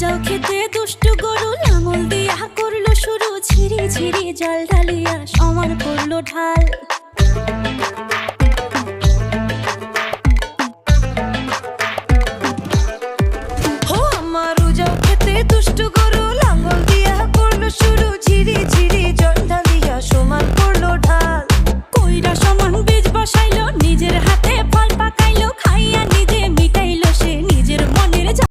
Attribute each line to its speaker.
Speaker 1: উজাও খেতে দুষ্টু গরু লাঙল দিয়া করলো শুরু, ঝিরি ঝিরি জল ঢালিয়া সমান করলো ঢাল। হো আমার উজাও খেতে দুষ্টু গরু